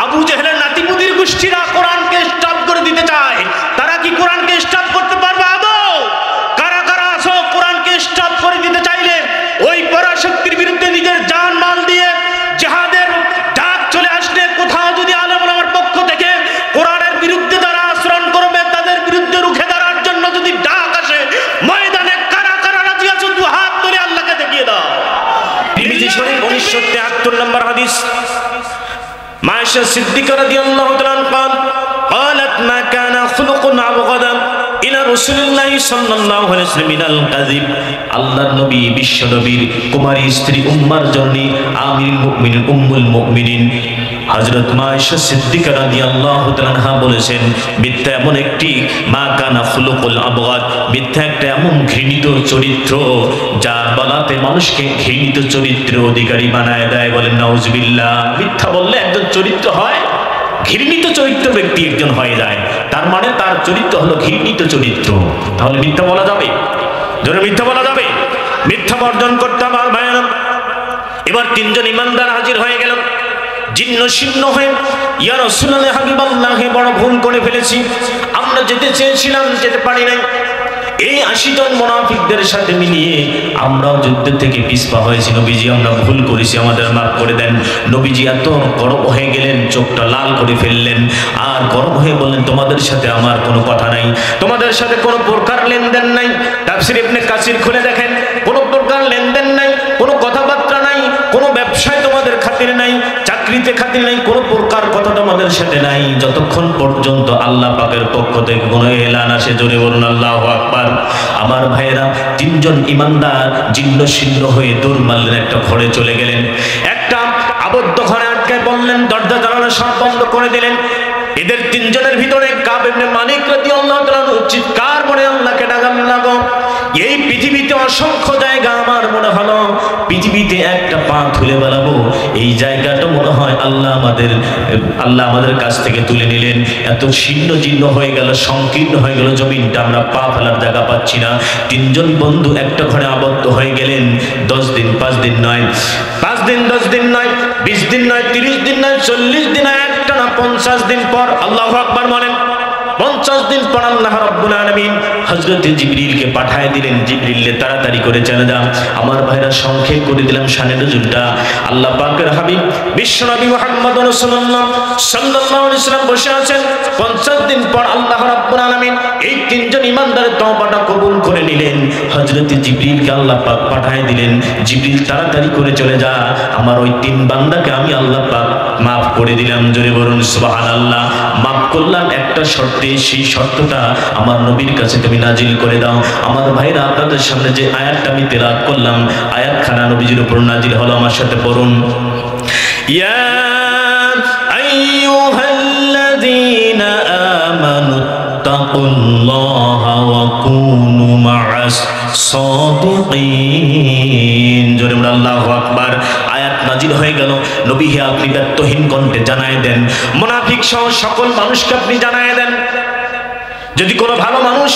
আবু জেহেলের নাতিপুতির গোষ্ঠীরা কোরআনকে স্টপ করে দিতে চায়। তারা কি কোরআনকে স্টপ করতে পারবে আদৌ? কারা কারা আছো কোরআনকে স্টপ করে দিতে চাইলে ওই পরাশক্তির বিরুদ্ধে নিজের জান মাল দিয়ে জিহাদের ডাক চলে আসলে কোথাও যদি আলেম ওলামার পক্ষ থেকে কোরআনের বিরুদ্ধে যারা আচরণ করবে তাদের বিরুদ্ধে রুখে দাঁড়ার জন্য যদি ডাক আসে ময়দানে কারা কারা রাজি আছো দু হাত তুলে আল্লাহকে দেখিয়ে দাও। তিরমিজি শরীফ 1973 নম্বর হাদিস। মায়েশা সিদ্দিকা রাদিয়াল্লাহু তাআলা قالت ما كان خلق أبغض إلى رسول الله صلى الله عليه وسلم من الكذب। আল্লাহর নবী বিশ্ব নবীর কুমারী স্ত্রী উম্মার জন্য আমিরুল মুমিনিন উম্মুল মুমিনিন হযরত মায়েশা সিদ্দিকা রাদিয়াল্লাহু তাআলা বলেছেন, মিথ্যা এমন একটি মা কানা খুলুকুল আবগাদ, মিথ্যা একটা এমন ঘৃণিত চরিত্র যা বলাতে মানুষকে ঘৃণিত চরিত্রের অধিকারী বানায় দেয়। বলেন নাউজুবিল্লাহ। মিথ্যা বললে একজন চরিত্র হয় ঘৃণিত চরিত্র ব্যক্তি একজন হয়ে যায়, তার মানে তার চরিত্র হলো ঘৃণিত চরিত্র। তাহলে মিথ্যা বলা যাবে? জোরে মিথ্যা বলা যাবে? মিথ্যা বর্জন করতে আমার ভাইয়েরা। এবার তিনজন ইমানদার হাজির হয়ে গেল জীর্ণ শীর্ণ হয়ে, ইয়া রাসূলুল্লাহ হাবিবাল্লাহ বড় ভুল করে ফেলেছি, আমরা যেতে চেয়েছিলাম যেতে পারি নাই। এই 80 জন মুনাফিকদের সাথে মিলিয়ে আমরাও যুদ্ধ থেকে পিছপা হয়েছি। নবীজি আমরা ভুল করেছি, আমাদের মাফ করে দেন। নবীজি এত গরম হয়ে গেলেন, চোখটা লাল করে ফেললেন আর গরম হয়ে বললেন, তোমাদের সাথে আমার কোনো কথা নাই, তোমাদের সাথে কোনো প্রকার লেনদেন নাই। তাফসীর ইবনে কাসির খুলে দেখেন, কোনো প্রকার লেনদেন নাই, কোনো কথাবার্তা নাই, কোনো ব্যবসায় তোমাদের খাতির নাই, চাকরিতে খাতির নাই, কোনো প্রকার কথা তোমাদের সাথে নাই, যতক্ষণ পর্যন্ত আল্লাহ পাকের পক্ষ থেকে কোনো এলান আসে। জোরে বলুন আল্লাহু আকবার। আমার ভাইয়েরা, তিনজন ইমানদার জীর্ণ শীর্ণ হয়ে দৌড় মারলেন, একটা ঘরে চলে গেলেন, একটা আবদ্ধ ঘরে আটকে বললেন, দরজা জানালা সব বন্ধ করে দিলেন। এদের তিনজনের ভিতরে কাব ইবনে মালিক রাদিয়াল্লাহু তাআলা চিৎকার করে আল্লাহকে ডাকান লাগো। এই পৃথিবীতে অসংখ্য জায়গা আমার মনে হলো পৃথিবীতে একটা পা তুলে বেড়াবো, এই জায়গাটা মনে হয় আল্লাহ আমাদের কাছ থেকে তুলে নিলেন। এত শীর্ণ জীর্ণ হয়ে গেল, সংকীর্ণ হয়ে গেল জমিনটা, আমরা পা ফেলার জায়গা পাচ্ছি না। তিনজন বন্ধু একটা ঘরে আবদ্ধ হয়ে গেলেন। 10 দিন 5 দিন নয়, 5 দিন 10 দিন নয়, 20 দিন নয়, 30 দিন নয়, 40 দিন নয়, একটা না 50 দিন পর, আল্লাহু আকবার বলেন। 50 দিন পর আল্লাহ রাব্বুল আলামিন হযরত জিবরিলকে পাঠিয়ে দিলেন, জিবরিল তাড়াতাড়ি করে চলে যান। আমার ভাইরা সংক্ষেপ করে দিলাম শানে নজুলটা। আল্লাহ পাকের হাবিব বিশ্বনবী মুহাম্মদ রাসূলুল্লাহ সাল্লাল্লাহু আলাইহি ওয়াসাল্লাম বসে আছেন। 50 দিন পর আল্লাহ রাব্বুল আলামিন এই তিনজন ইমানদারের তওবাটা কবুল করে নিলেন। হযরত জিবরিলকে আল্লাহ পাক পাঠিয়ে দিলেন, জিবরিল তাড়াতাড়ি করে চলে যা, আমার ওই তিন বান্দাকে আমি আল্লাহ পাক মাফ করে দিলাম। জোরে বলুন সুবহানাল্লাহ। মাফ করলাম একটা শর্তে, সেই শর্তটা আমার নবীর কাছে তুমি নাজিল করে দাও। আমার ভাইরা, আপনাদের সামনে যে আয়াতটা আমি তেলাওয়াত করলাম, আয়াতখানা নবীজির উপর নাজিল হলো, আমার সাথে পড়ুন। ইয়া আইয়ুহাল্লাযীনা আমানু তাকুল্লাহা ওয়া কুনু মা'আস সাদিকিন। জোরে বলুন আল্লাহু আকবার। আয়াত নাজিল হয়ে গেল। নবী হে, আপনি ব্যর্থহীন কণ্ঠে জানায় দেন, মুনাফিক সহ সকল মানুষকে আপনি জানায় দেন, যদি কোনো ভালো মানুষ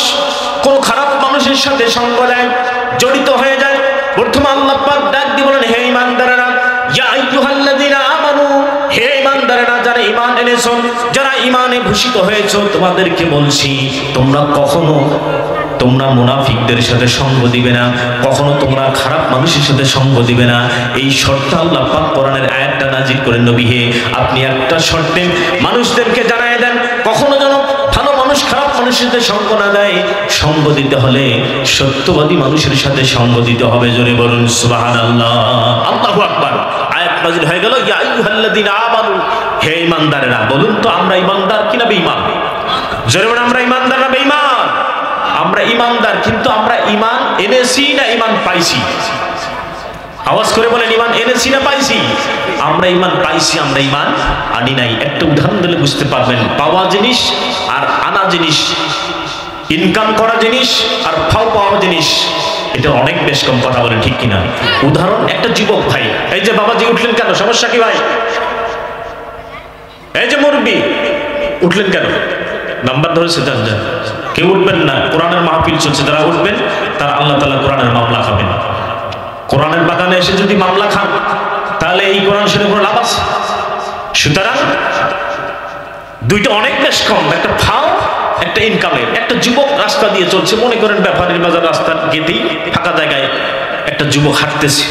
কোনো খারাপ মানুষের সাথে সঙ্গ দেয়, জড়িত হয়ে যায়, প্রথমে আল্লাহ পাক ডাক দিয়ে বলেন, হে ঈমানদারেরা, ইয়া আইয়ুহাল্লাযীনা আমানু, হে ঈমানদারেরা, যারা ঈমান এনেছো, যারা ঈমানে ভূষিত হয়েছো, তোমাদেরকে বলছি, তোমরা মুনাফিকদের সাথে সঙ্গ দিবে না, কখনো তোমরা খারাপ মানুষের সাথে সঙ্গ দিবে না। এই শর্ত আল্লাহ পাক কোরআনের আয়াতটা নাজিল করেন। নবী হে, আপনি একটা শর্তে মানুষদেরকে জানায় দেন, কখনো যেন ভালো মানুষ খারাপ মানুষের সাথে সঙ্গ না দেয়। সঙ্গ দিতে হলে সত্যবাদী মানুষের সাথে সঙ্গ দিতে হবে। জোরে বলুন সুবহানাল্লাহ, আল্লাহু আকবার। আয়াত নাজিল হয়ে গেল, ইয়া আইয়ুহাল্লাযীনা আমানু, হে ঈমানদারেরা। বলুন তো আমরা ঈমানদার কি না বেঈমান? জোরে বলুন, আমরা ঈমানদার না বেঈমান? আমরা ঈমানদার, কিন্তু আমরা ঈমান এনেছি না ঈমান পাইছি? আওয়াজ করে বলেন, ঈমান এনেছি না পাইছি? আমরা ঈমান পাইছি, আমরা ঈমান আনি নাই। একটা উদাহরণ দিলে বুঝতে পারবেন। পাওয়া জিনিস আর আনা জিনিস, ইনকাম করা জিনিস আর ফাও পাওয়া জিনিস, এটা অনেক বেশ কম। কথা বলেন ঠিক কিনা? উদাহরণ, একটা যুবক ভাই, এই যে বাবাজি উঠলেন কেন? সমস্যা কি ভাই? এই যে মুরব্বি উঠলেন কেন? নাম্বার ধরেছে, যান যান, কেউ উঠবেন না। কোরআনের মাহফিল চলছে, যারা উঠবেন তারা আল্লাহ তাআলা কোরআনের মামলা খাবেন। কোরআনের বাগানে এসে যদি মামলা খান, তাহলে এই কোরআন শুনে কোনো লাভ আছে? সুতরাং দুইটা অনেক বেশ কম, একটা ফাও একটা ইনকামের। একটা যুবক রাস্তা দিয়ে চলছে, মনে করেন ব্যাপারীর বাজার রাস্তার গেটেই ফাঁকা জায়গায় একটা যুবক হাঁটতেছে।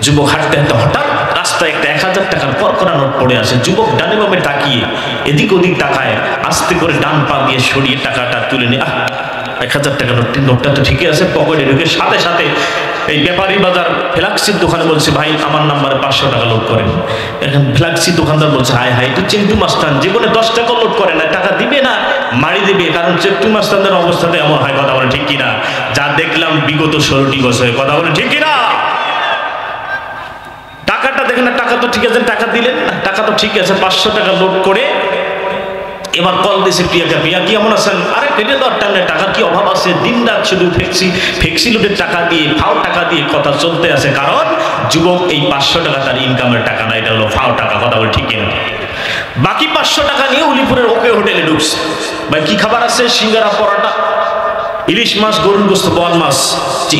যুবক হাঁটতে হাঁটতে হঠাৎ রাস্তায় একটা 1000 টাকার করকরা নোট পড়ে আসে। যুবক ডানে বামে তাকিয়ে এদিক ওদিক তাকায়, আস্তে করে ডান পা দিয়ে সরিয়ে টাকাটা তুলে নিয়ে 1000 টাকা নোটটা তো ঠিকই আছে, পকেটে ঢুকে সাথে সাথে এই ব্যাপারী বাজার ফ্ল্যাক্সির দোকানে বলছে, ভাই আমার নাম্বারে 500 টাকা লোড করেন। এখন ফ্ল্যাক্সি দোকানদার বলছে, হায় হায়, তো চিন্টু মাস্তান জীবনে 10 টাকা লোড করে না, টাকা দিবে না, মারি দিবে। কারণ চিন্টু মাস্তানদের অবস্থাতে এমন হয়, কথা বলে ঠিক কিনা? যা দেখলাম বিগত 16টি বছরে, কথা বলে ঠিক কিনা? টাকাটা দেখেন না, টাকা তো ঠিক আছে, টাকা দিলেন না, টাকা তো ঠিক আছে, 500 টাকা লোড করে এবার কল দিয়েছে প্রিয়াকে, প্রিয়া কি এমন আছেন? আরে কেটে দেওয়ার টাইমে টাকার কি অভাব আছে? দিন রাত শুধু ফেক্সি লোডের টাকা দিয়ে, ফাও টাকা দিয়ে কথা চলতে আছে। কারণ যুবক এই 500 টাকা তার ইনকামের টাকা না, এটা হলো ফাও টাকা, কথা বলে ঠিক কিনা? বাকি 500 টাকা নিয়ে উলিপুরের ওকে হোটেলে ঢুকছে। ভাই কি খাবার আছে? সিঙ্গারা, পরোটা, ইলিশ মাছ, গরুর গোস্ত, বোয়াল মাছ,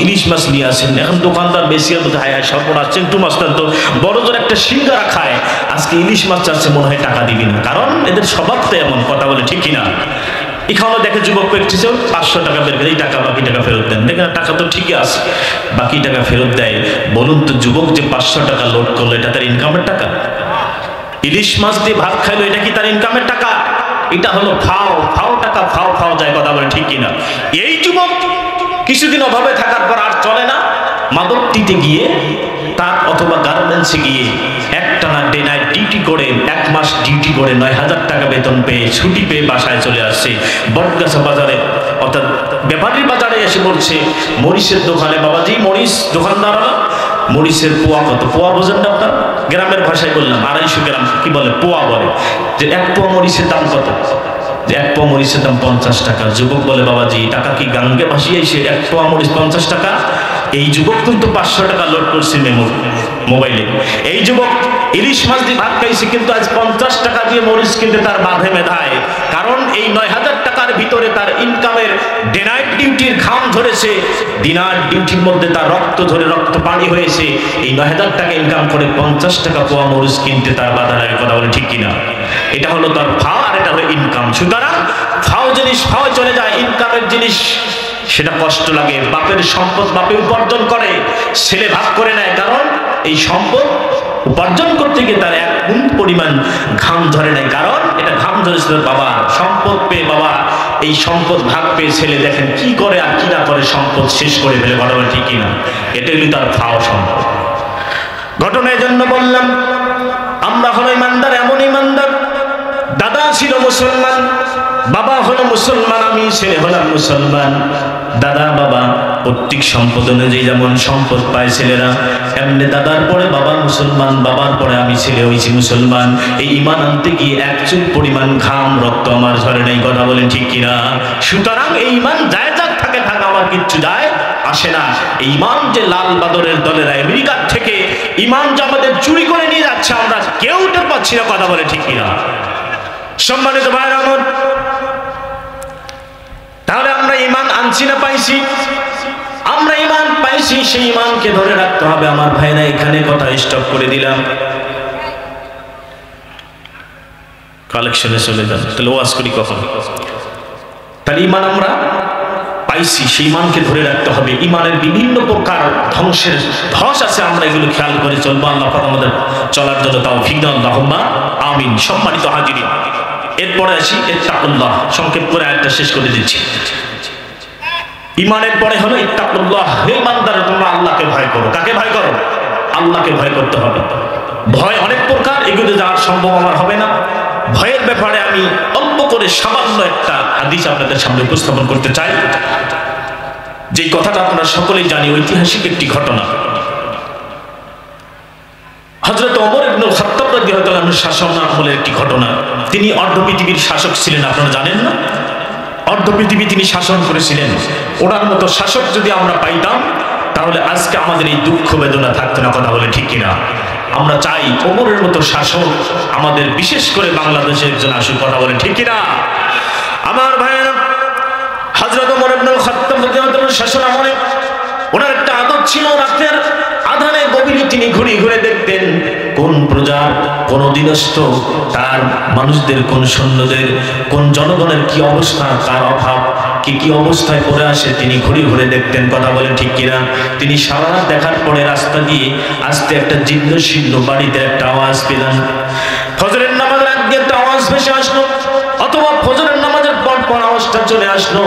ইলিশ মাছ নিয়ে আসেন। এখন দোকানদার বেশি হায় হায় সর্বনাশ, চিন্টু মাস্টার তো বড় জোর একটা সিঙ্গারা খায়, আজকে ইলিশ মাছ চাচ্ছে, মনে হয় টাকা দিবি না। কারণ এদের স্বভাবটা এমন, কথা বলে ঠিক কিনা? এখানে দেখে যুবক পেয়েছে 500 টাকা বের করে, এই টাকা বাকি টাকা ফেরত দেন। দেখেন টাকা তো ঠিকই আছে, বাকি টাকা ফেরত দেয়। বলুন তো যুবক যে 500 টাকা লোড করলো, এটা তার ইনকামের টাকা? ইলিশ মাছ দিয়ে ভাত খাইলো, এটা কি তার ইনকামের টাকা? এটা হলো ফাও, ফাও টাকা, ফাও ফাও যায়, কথা বলে ঠিক কিনা? এই যুবক কিছুদিন অভাবে থাকার পর আর চলে না, মাদক দিতে গিয়ে তার অথবা গার্মেন্টসে গিয়ে একটানা ডে নাইট ডিউটি করে 1 মাস ডিউটি করে 9000 টাকা বেতন পেয়ে ছুটি পেয়ে বাসায় চলে আসছে। বটগাছা বাজারে অর্থাৎ ব্যাপারীর বাজারে এসে বলছে মরিচের দোকানে, বাবাজি মরিচ দোকানদার, মরিচের পোয়া কত? পোয়া বোঝেন না আপনার? গ্রামের ভাষায় বললাম 250 গ্রাম, কি বলে? পোয়া বলে। যে 1 পোয়া মরিচের দাম কত? যে 1 পোয়া মরিচের দাম 50 টাকা। যুবক বলে, বাবাজি টাকা কি গাঙ্গে ভাসিয়ে এসে 1 পোয়া মরিচ 50 টাকা? এই যুবক কিন্তু 500 টাকা লোড করছে মোবাইলে। এই যুবক ইলিশ মাছ দিয়ে ভাত খাইছে, কিন্তু আজ 50 টাকা দিয়ে মরিচ কিনতে তার বাঁধে মেধায়। কারণ এই 9000 টাকার ভিতরে তার ইনকামের ডে নাইট ডিউটির ঘাম ধরেছে, দিনার ডিউটির মধ্যে তার রক্ত ধরে রক্ত পানি হয়েছে। এই 9000 টাকা ইনকাম করে 50 টাকা পোয়া মরিচ কিনতে তার বাধা লাগে, কথা বলে ঠিক কিনা? এটা হলো তার ফাও, আর এটা হলো ইনকাম। সুতরাং ফাও জিনিস ফাও চলে যায়, ইনকামের জিনিস সেটা কষ্ট লাগে। বাপের সম্পদ বাপে উপার্জন করে, ছেলে ভাগ করে নেয়, কারণ এই সম্পদ উপার্জন করতে গিয়ে তার 1 গুণ পরিমাণ ঘাম ধরে নেয়। কারণ এটা ঘাম ধরেছে তার বাবা, সম্পদ পেয়ে বাবা এই সম্পদ ভাগ পেয়ে ছেলে দেখেন কি করে আর কি না করে, সম্পদ শেষ করে ফেলে, ঘটনা ঠিক কিনা? এটাই হলো তার ফাও সম্পদ। ঘটনার জন্য বললাম, আমরা হলো ইমানদার, এমন ইমানদার, দাদা ছিল মুসলমান, বাবা হলো মুসলমান, আমি ছেলে হলাম মুসলমান। দাদা বাবা প্রত্যেক সম্পদ অনুযায়ী যেমন সম্পদ পায় ছেলেরা, এমনি দাদার পরে বাবা মুসলমান, বাবার পরে আমি ছেলে হয়েছি মুসলমান। এই ঈমান আনতে গিয়ে 1 চুল পরিমাণ ঘাম রক্ত আমার ঝরে নাই, কথা বলেন ঠিক কিনা? সুতরাং এই ঈমান যায় যাক থাকে থাক, আমার কিচ্ছু যায় আসে না। এই ঈমান যে লাল বাদরের দলের আমেরিকার থেকে ঈমান যে আমাদের চুরি করে নিয়ে যাচ্ছে, আমরা কেউ টের পাচ্ছি না, কথা বলে ঠিক কিনা? সম্মানিত ভাইরা আমার, তাহলে আমরা ঈমান আনছি না পাইছি? আমরা ঈমান পাইছি, সেই ঈমানকে ধরে রাখতে হবে। আমার ভাইরা এখানে কথা স্টপ করে দিলাম, কালেকশনে চলে যান, তাহলে ওয়াজ করি কখন? তাহলে ঈমান আমরা পাইছি, সেই ঈমানকে ধরে রাখতে হবে। ঈমানের বিভিন্ন প্রকার ধ্বংসের ধস আছে, আমরা এগুলো খেয়াল করে চলবো। আল্লাহ পাক আমাদের চলার জন্য তাওফিক দান, আল্লাহুম্মা আমিন। সম্মানিত হাজিরিন, এরপরে আসি ইত্তাকুল্লাহ, সংক্ষেপ করে আয়াতটা শেষ করে দিচ্ছি। ঈমানের পরে হলো ইত্তাকুল্লাহ, হে বান্দারা তোমরা আল্লাহকে ভয় করো। কাকে ভয় করো? আল্লাহকে ভয় করতে হবে। ভয় অনেক প্রকার, এগুলো যাওয়ার সম্ভব আমার হবে না। ভয়ের ব্যাপারে আমি অল্প করে সামান্য একটা হাদিস আপনাদের সামনে উপস্থাপন করতে চাই, যে কথাটা আপনারা সকলেই জানি, ঐতিহাসিক একটি ঘটনা। হযরত ওমর ইবনুল খাত্তাব রাদিয়াল্লাহু আনহু শাসন আমলের একটি ঘটনা। তিনি অর্ধ পৃথিবীর শাসক ছিলেন, আপনারা জানেন না? অর্ধ পৃথিবী তিনি শাসন করেছিলেন। ওনার মতো শাসক যদি আমরা পাইতাম, তাহলে আজকে আমাদের এই দুঃখ বেদনা থাকতো না, কথা বলে ঠিক কিনা? আমরা চাই ওমরের মতো শাসক আমাদের, বিশেষ করে বাংলাদেশের একজন আসুক, কথা বলে ঠিক কিনা? আমার ভাইয়েরা, হযরত ওমর ইবনুল খাত্তাব রাদিয়াল্লাহু আনহু শাসন আমলে ওনার একটা আদত ছিল, রাতের আধারে গভীরে তিনি ঘুরে ঘুরে দেখতেন কোন প্রজার, কোন অধীনস্থ, তার মানুষদের, কোন সৈন্যদের, কোন জনগণের কি অবস্থা, কার অভাব, কি অবস্থায় পড়ে আসে তিনি ঘুরে ঘুরে দেখতেন। কথা বলে ঠিক কিনা? তিনি সারা রাত দেখার পরে রাস্তা দিয়ে আস্তে একটা জীর্ণ শীর্ণ বাড়িতে একটা আওয়াজ পেলেন। ফজরের নামাজের আগ দিয়ে একটা আওয়াজ ভেসে আসলো, অথবা ফজরের নামাজের পর আওয়াজটা চলে আসলো।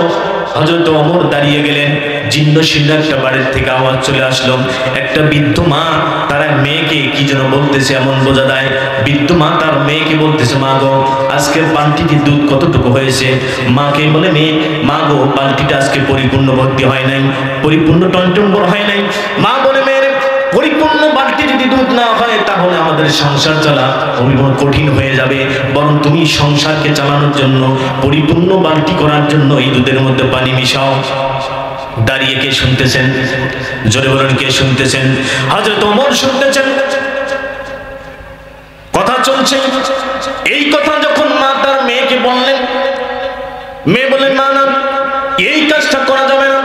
হযরত ওমর দাঁড়িয়ে গেলেন। জীর্ণ শীর্ণ একটা বাড়ির থেকে আওয়াজ চলে আসলো। একটা বৃদ্ধ মা তার মেয়েকে কি যেন বলতেছে, এমন বোঝা যায় বৃদ্ধ মা তার মেয়েকে বলতেছে, মা গো আজকের বালতিতে দুধ কতটুকু হয়েছে? মাকে বলে, মা গো বালতিটা আজকে পরিপূর্ণ ভর্তি হয় নাই, পরিপূর্ণ টনটম্বর হয় নাই। মা বলে, মেয়ের পরিপূর্ণ বালতি যদি দুধ না হয় তাহলে আমাদের সংসার চলা কঠিন হয়ে যাবে, বরং তুমি সংসারকে চালানোর জন্য, পরিপূর্ণ বালতি করার জন্য এই দুধের মধ্যে পানি মিশাও। দাঁড়িয়ে কে শুনতেছেন? জোরে বলেন, কে শুনতেছেন? হযরত ওমর শুনতেছেন। কথা চলছে। এই কথা যখন মা তার মেয়েকে বললেন, মেয়ে বলেন, না না, এই কাজটা করা যাবে না।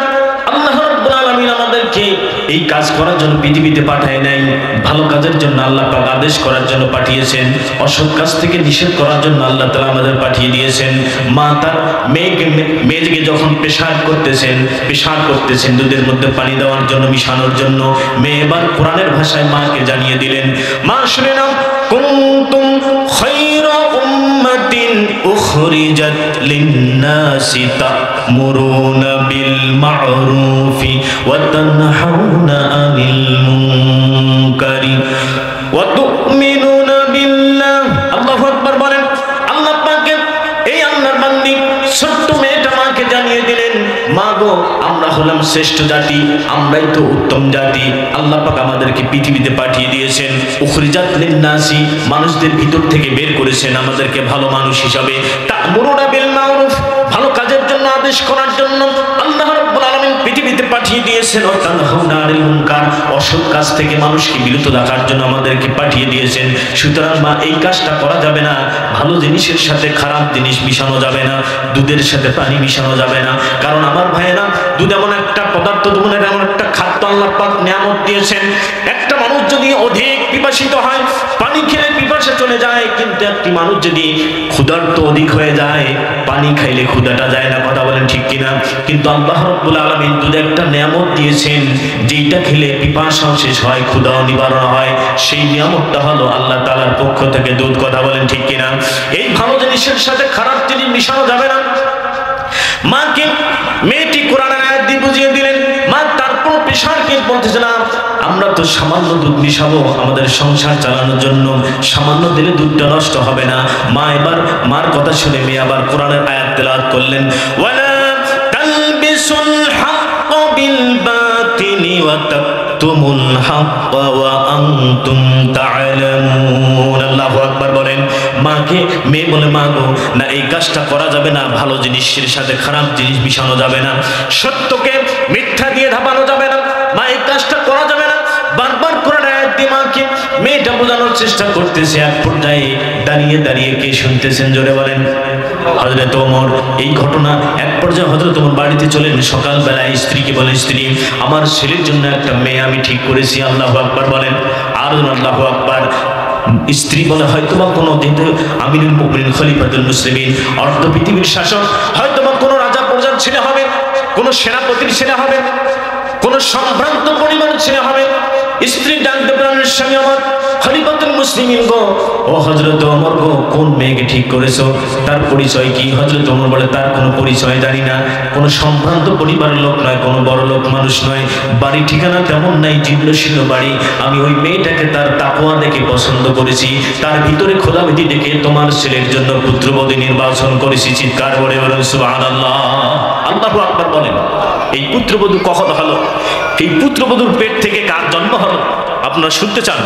আল্লাহ রাব্বুল আলামিন আমাদেরকে এই কাজ করার জন্য পৃথিবীতে পাঠায় নাই, ভালো কাজের জন্য আল্লাহ পাক আদেশ করার জন্য পাঠিয়েছেন, অসৎ কাজ থেকে নিষেধ করার জন্য আল্লাহ তাআলা আমাদের পাঠিয়ে দিয়েছেন। মা তার মেয়েকে যখন পেশাব করতেছেন দুধের মধ্যে পানি দেওয়ার জন্য, মিশানোর জন্য, মেয়ে এবার কোরআনের ভাষায় মাকে জানিয়ে দিলেন, মা শুনে নাও, কুনতুম খায়রা উম্মাতিন উখরিজাত লিন-নাসি তা'মুরুনা বিল মা'রুফি ওয়া তানহাউনা আনিল মুনকারি ওয়া তু'মিনুনা বিল্লাহ। আল্লাহু আকবার বলেন। আল্লাহ পাকের এই আল্লাহর বান্দী ছোট্ট মেয়েটা মাকে জানিয়ে দিলেন, মা গো আমরা হলাম শ্রেষ্ঠ জাতি, আমরাই তো উত্তম জাতি, আল্লাহ পাক আমাদেরকে পৃথিবীতে পাঠিয়ে দিয়েছেন, উখরিজাত লিন-নাসি, মানুষদের ভিতর থেকে বের করেছেন আমাদেরকে ভালো মানুষ হিসাবে, তা'মুরুনা বিল মা'রুফ, ভালো কাজের জন্য আদেশ করার জন্য আল্লাহ রাব্বুল আলামিন পৃথিবীতে পাঠিয়ে দিয়েছেন, ও তানহাউনা আনিল মুনকার, অসৎ কাজ থেকে মানুষকে বিরত রাখার জন্য আমাদেরকে পাঠিয়ে দিয়েছেন। সুতরাং মা এই কাজটা করা যাবে না, ভালো জিনিসের সাথে খারাপ জিনিস মিশানো যাবে না, দুধের সাথে পানি মিশানো যাবে না। কারণ আমার ভাইয়েরা, দুধ এমন একটা পদার্থ, দুধের এমন একটা খাদ্য আল্লাহ পাক নিয়ামত দিয়েছেন। একটা মানুষ যদি অধিক পিপাসিত হয়, পানি খেলে পিপাসা চলে যায়, কিন্তু একটি মানুষ যদি ক্ষুধার্ত অধিক হয়ে যায়, পানি খাইলে ক্ষুধাটা যায় না। কথা বলেন ঠিক কিনা? কিন্তু আল্লাহ রাব্বুল আলামিন দুধ একটা নিয়ামত দিয়েছেন, যেটা খেলে পিপাসাও শেষ হয়, ক্ষুধাও নিবারণ হয়। সেই নিয়ামতটা হলো আল্লাহ তাআলার পক্ষ থেকে দুধ। কথা বলেন ঠিক কিনা? এই ভালো জিনিসের সাথে খারাপ জিনিস মিশানো যাবে না। মাকে মেয়েটি কোরআনের আয়াত দিয়ে বুঝিয়ে দিলেন। মা তারপর পেশারকে বলতেছে, না আমরা তো সামান্য দুধ মিশাবো আমাদের সংসার চালানোর জন্য, সামান্য দিলে দুধটা নষ্ট হবে না। মা এবার মার কথা শুনে মেয়ে আবার কোরআনের আয়াত তেলাওয়াত করলেন, ওয়ালা তালবিসুল হাক্ক বিল বাতিলি ওয়া তাকতুমুল হাক্ক ওয়া আনতুম তা'লামুন। আল্লাহু আকবার বলেন। মাকে মেয়ে বলে, মা গো না, এই কাজটা করা যাবে না, ভালো জিনিসের সাথে খারাপ জিনিস মিশানো যাবে না, সত্যকে মিথ্যা দিয়ে ঢাকানো যাবে না, মা এই কাজটা করা যাবে না। বারবার কোরআন আয়াত দিয়ে মাকে মেয়েটা বোঝানোর চেষ্টা করতেছে। এক পর্যায়ে দাঁড়িয়ে কে শুনতেছেন? জোরে বলেন। হযরত ওমর। এই ঘটনা এক পর্যায়ে হযরত ওমর বাড়িতে চলেন। সকালবেলায় স্ত্রীকে বলে, স্ত্রী আমার ছেলের জন্য একটা মেয়ে আমি ঠিক করেছি। আল্লাহু আকবার বলেন। আর আল্লাহু আকবার। স্ত্রী বলে, হয়তোবা কোনো আমিরুল মুমিনিন খলিফাতুল মুসলিমিন, অর্ধ পৃথিবীর শাসক, হয়তোবা কোনো রাজা প্রজার ছেলে হবে, কোনো সেনাপতির ছেলে হবে, কোন সম্ভ্রান্ত পরিবারের ছেলে হবে। স্ত্রী ডাকতে বলেন, স্বামী আমার খলিফাতুল মুসলিমিন গো, ও হযরত ওমর গো, কোন মেয়েকে ঠিক করেছো, তার পরিচয় কি? হযরত ওমর বলে, তার কোনো পরিচয় জানি না, কোনো সম্ভ্রান্ত পরিবারের লোক নয়, কোনো বড় লোক মানুষ নয়, বাড়ি ঠিকানা তেমন নাই, জীর্ণশীর্ণ বাড়ি। আমি ওই মেয়েটাকে তার তাকওয়া দেখে পছন্দ করেছি, তার ভিতরে খোদাভীতি দেখে তোমার ছেলের জন্য পুত্রবধূ নির্বাচন করেছি। চিৎকার করে বলেন সুবহানাল্লাহ। আল্লাহু আকবার বলেন। এই পুত্রবধূ কখন হলো? এই পুত্রবধূর পেট থেকে কার জন্ম হলো? আপনারা শুনতে চান?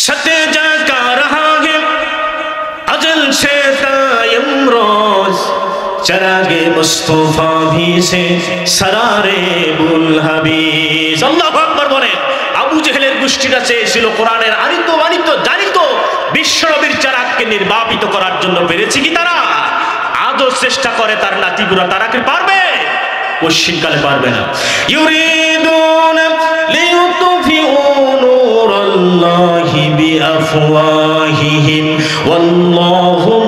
সতে জাকা রহা হে अजल से तायमरोज चरागे मुस्तफा भी से सरारे बुल हबीज। আল্লাহু আকবার বলেন। আবু জেহেলের গোষ্ঠীরা চেয়েছিল কোরআনের আনিত বাণিত জানিত বিশ্বনবীর চারাককে নির্বাপিত করার জন্য, পেরেছে কি তারা? আজও চেষ্টা করে তার নাতিগুরা, তারা কি পারবে? পশ্চিমকালে পারবে না। ইউরিদুনা লিইউতফিউ نور الله بأفواههم والله